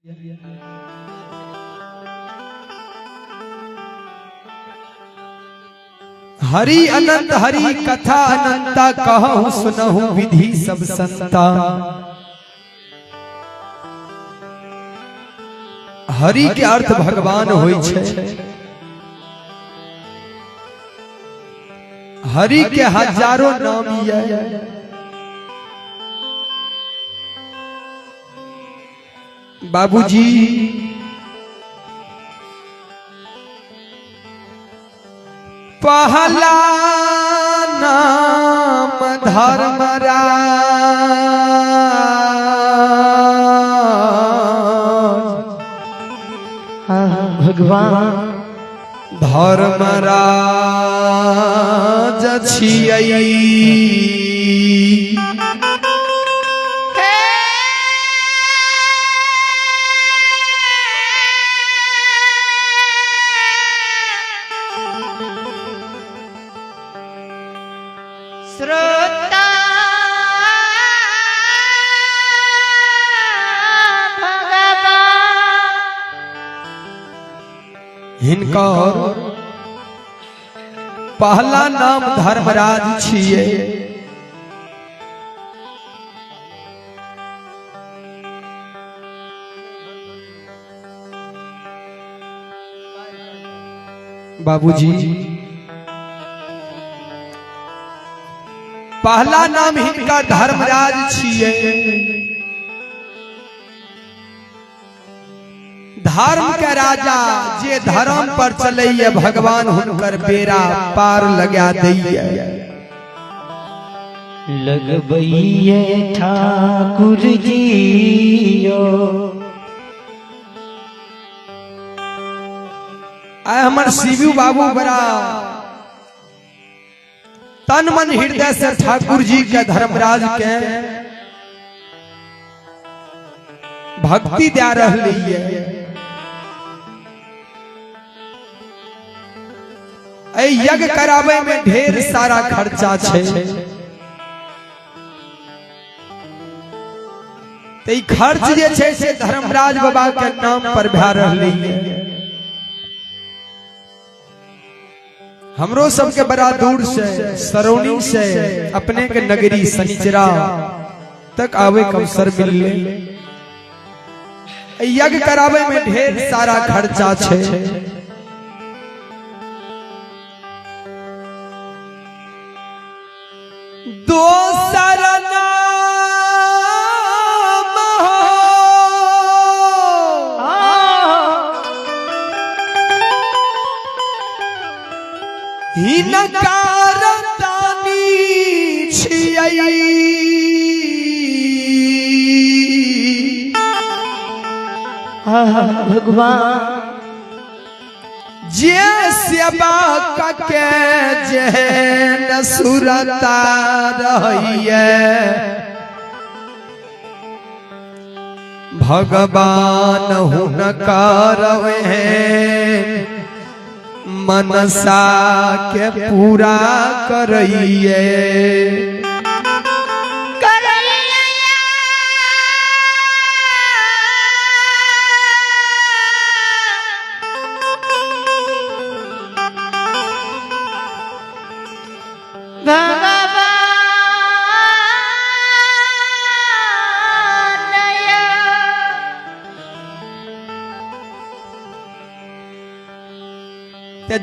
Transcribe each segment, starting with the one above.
हरि अनंत हरि कथा अनंता कहूँ सुनहु विधि सब संता। हरि के अर्थ भगवान होय छे। हरि के हजारों नाम ये। बाबूजी पहला नाम धर्मराज, भगवान धर्मराज छियै। श्रोता भगवान हिनकर पहला नाम धर्मराज छियै। बाबूजी पहला नाम हिनका धर्मराज छियै। धर्म के राजा जे धर्म पर चलैया भगवान हुनकर बेड़ा पार लगा दैया। लगबैये ठाकुर जियो आय हमर शिवू बाबू बड़ा तन मन हृदय से ठाकुर जी के धर्मराज के भक्ति दे रही है। यज्ञ करावे में ढेर सारा खर्चा छे। ते खर्च जे छे से धर्मराज बाबा के नाम पर भा रही है। हमरो सबके बड़ा दूर से सरौनी से अपने के नगरी शनिचरा तक आवे के अवसर मिले। यज्ञ करावे में ढेर सारा खर्चा छे। दोसर नाम हो हिनकार दानी छियै। भगवान जे सेवा के जेहन सुरता रहिए भगवान हुनकर मनसा के पूरा करइए।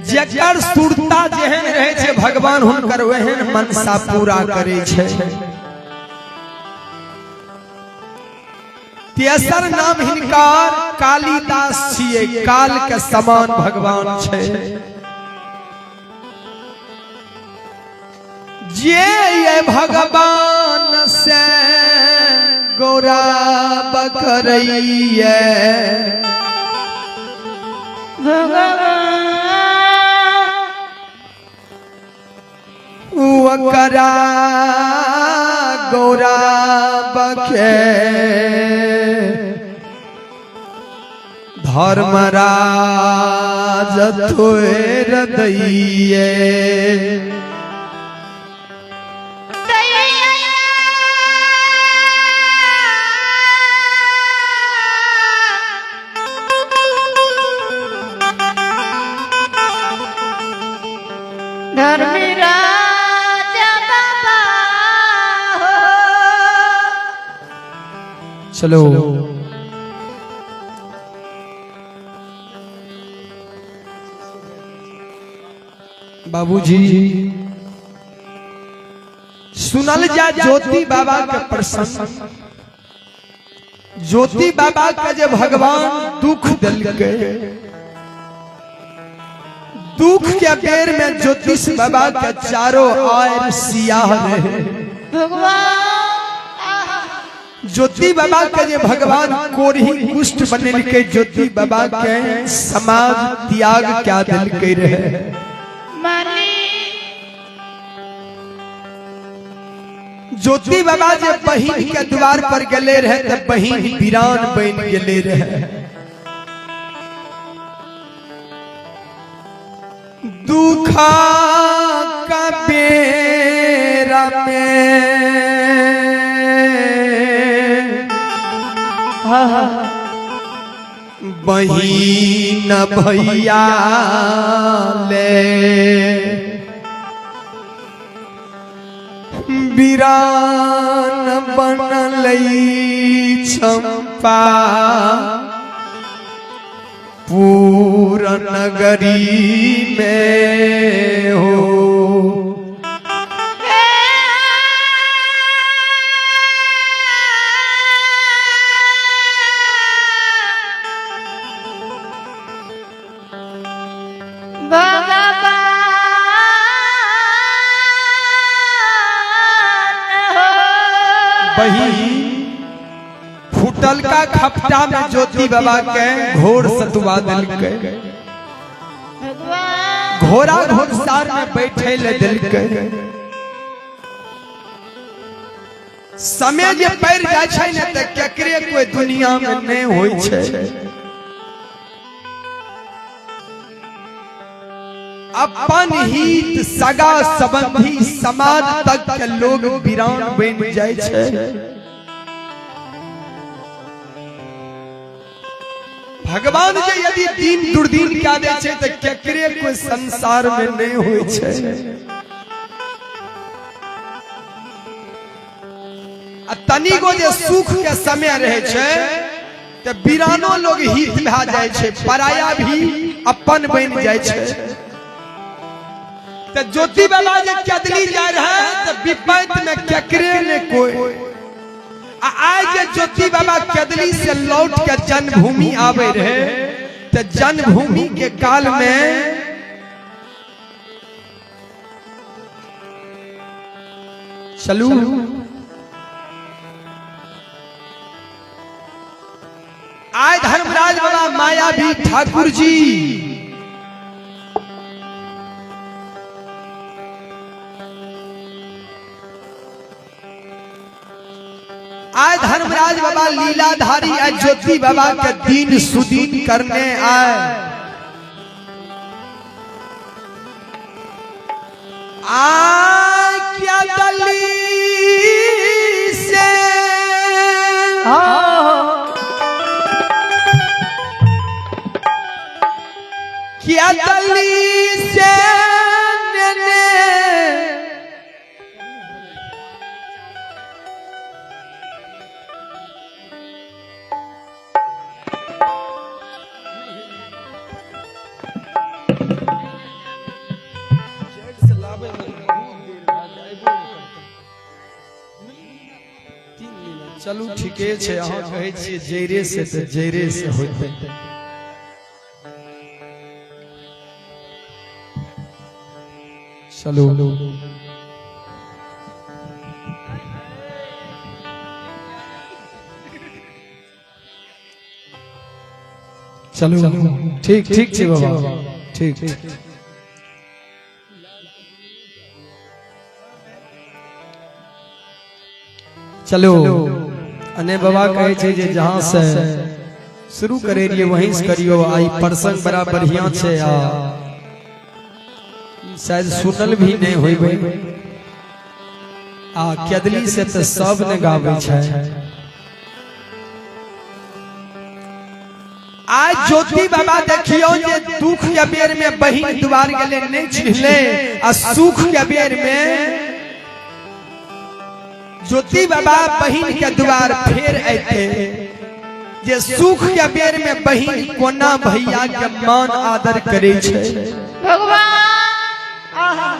जेकर सुरता जेहन रहे छे भगवान हुनकर ओहन मनसा पूरा करे छे। तेसर नाम हिनकर कालिदास छियै। काल के समान भगवान छे। जे ये भगवान से गौरव करइए वकरा गौरव के धर्मराज थोर दैये। चलो बाबूजी सुनल जा ज्योति बाबा के प्रसंग। ज्योति बाबा का जब भगवान दुख दिल के दुख के बेर में ज्योतिष बाबा के चारों ओर सियाह रहे। ज्योति बाबा के जे भगवान कोरही कुष्ठ बने के ज्योति बाबा के समाज त्याग क्या दिल के रहे। ज्योति बाबा जे बहिन के द्वार पर गले रहे तो बहिन वीरान बन गले रहे। दुखा का बेरा में बहिन भैया ले वीरान बनलई चंपा पूरा नगरी में हो। वही फुटल का खपटा में ज्योति बाबा के घोड़ सतुआ दिल के घोड़ा घोड़सार में बैठे ले दिल के समय जे पैर जाय छै ने त केकरे कोई दुनिया में नहीं होय छै। अपन हित सगा संबंधी समाज तक के लोग वीरान बन जाय छै। भगवान जे यदि दिन दुर्दिन क्या दे छै त केकरे कोई संसार में नहीं होय छै। तनिगो जे सुख के समय रहे छै त वीरानो लोग हित भा जाय छै, पराया भी अपन बन जाय छै। तो ज्योति बाबा जे कदली जा रहा है तो विपद में केकरे ने कोई आज जे ज्योति बाबा कदली से लौट के जन्मभूमि आवे रहे तो जन्मभूमि के काल में चलू आज धर्मराज बाबा मायावी ठाकुर जी आज धर्मराज बाबा लीलाधारी आज ज्योति बाबा के दीन सुदीन करने आए। क्या दली से क्या दली से चलू ठीके छै। अहाँ कहै छियै जैरे से तो जैरे से होते। चलो चलो ठीक ठीक छै बाबा ठीक। चलो अने बाबा कहे छे जे जहां से शुरू करे लिए वहीं से करियो। आई प्रसंग बड़ा बढ़िया छे आ शायद सुनल भी नहीं होइबे आ कदली से तो सब ने गावे छे। आज ज्योति बाबा देखियो जे दुख के बेर में बहिन द्वार गेले नहीं छिले आ सुख के बेर में ज्योति बाबा बहिन के द्वार फेर आते। जे सुख के बेर में बहिन कोना भैया के मान आदर करे छे। भगवान आहा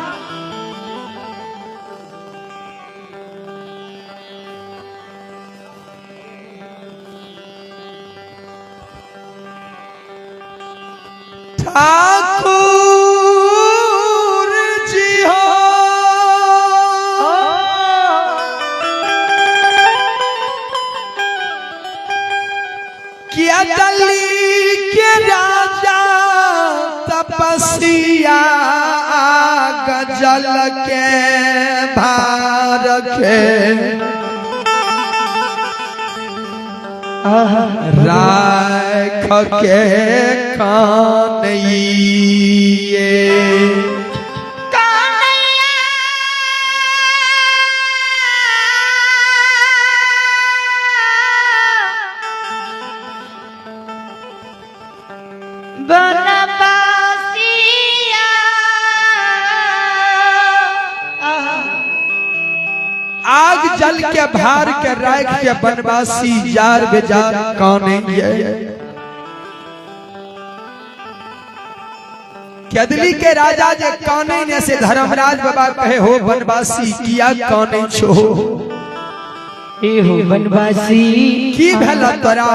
ठाकुर जी हो किया दिल्ली के राजा तपस्या गजल के भार के राख के कानइये बनवासिया आग जल के भार के राख के बनवासी जार बेजार काने केदली के राजा जे काने ने से धर्मराज बाबा कहे हो बनवासी किया काने छो। ए हो बनवासी की भेला तोरा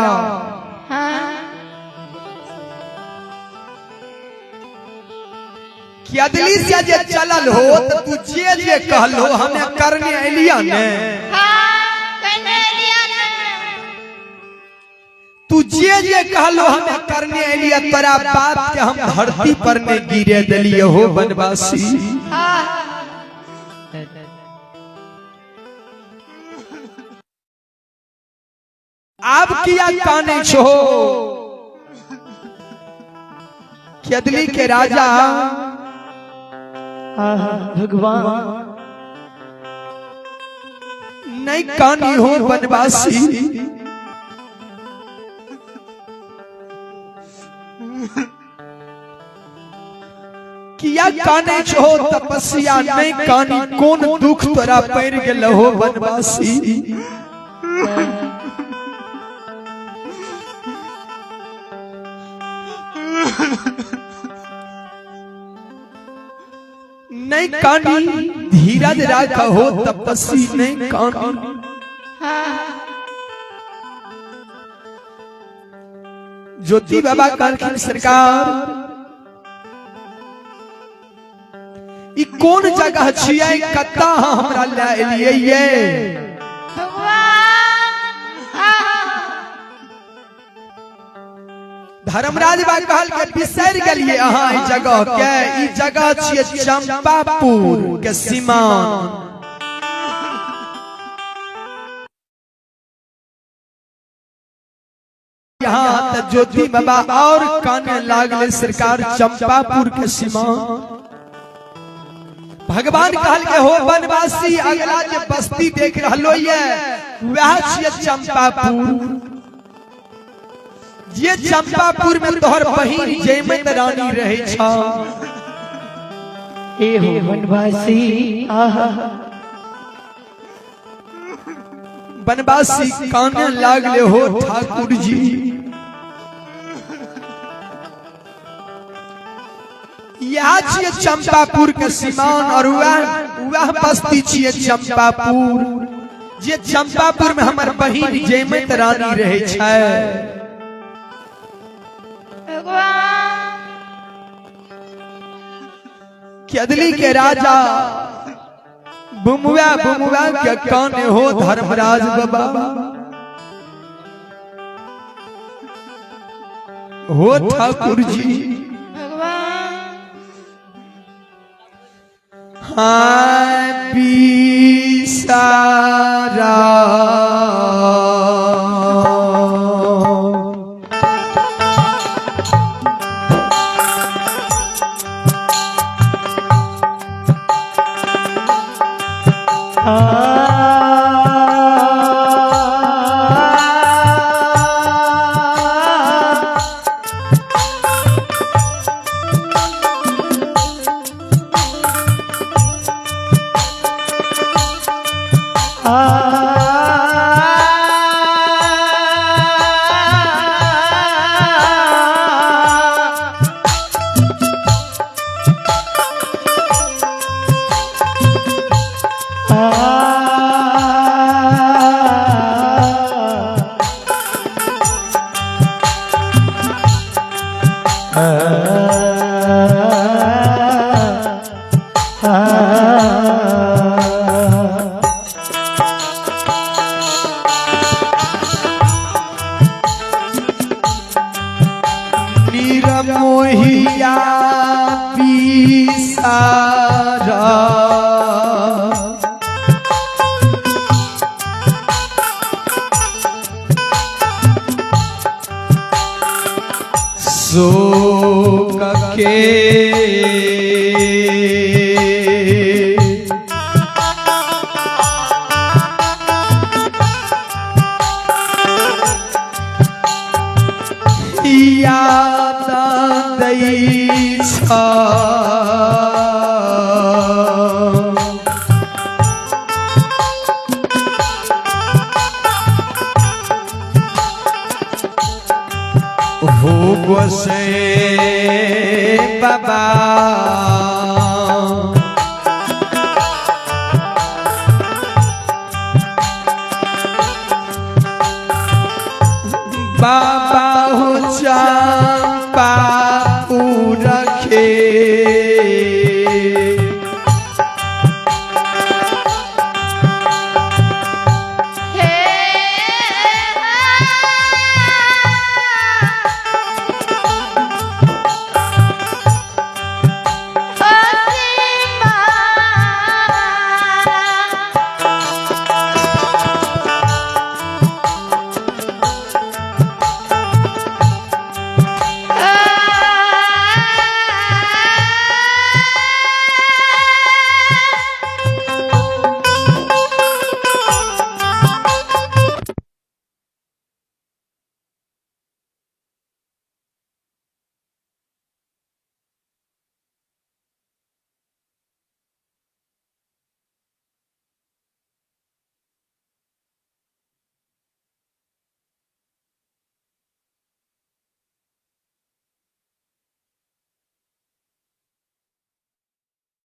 केदली से जे चलल हो त तू जे कहलो हमें करने एलिया ने तू जे कहलो हमें करने एलिया तोरा बाप के हम धरती पर ने गिरे देलिए हो बनवासी। आप किया काने छो। केदली के राजा भगवान नहीं कानी हो बनवासी। किया काने छो तपस्या नहीं कानी कौन दुख तोरा पड़ गेल हो बनवासी। नहीं कानी धीरज राखा हो तपस्वी नहीं कानी। ज्योति बाबा कहलखिन सरकार ई कौन जगह छियै कत्ता हमरा ले एलियै ये धर्मराज बा कहल के बिसर गेलिए अहाँ ई जगह के। ई जगह छियै चंपापुर के सीमान। यहाँ त ज्योति बाबा और काने लागले सरकार चंपापुर के सीमान। भगवान कहल के हो बनवासी अगला जे बस्ती देख रहलो ये वह छियै चंपापुर। ये चंपापुर में तोहर बहिन जयमत रानी रहे छा। ए हो बनवासी आहा बनवासी काने लागले हो ठाकुर जी। यहाँ छियै चंपापुर के सीमान और वह बस्ती छियै चंपापुर। जे चंपापुर में हमर बहिन जयमत रानी रहे छै। केदली के राजा बुमुआ के काने हो धर्मराज बाबा हो ठाकुर जी। हाँ बिसारा निरमोहिया पिसारा शोक के याद दै छ हो गोसे बाबा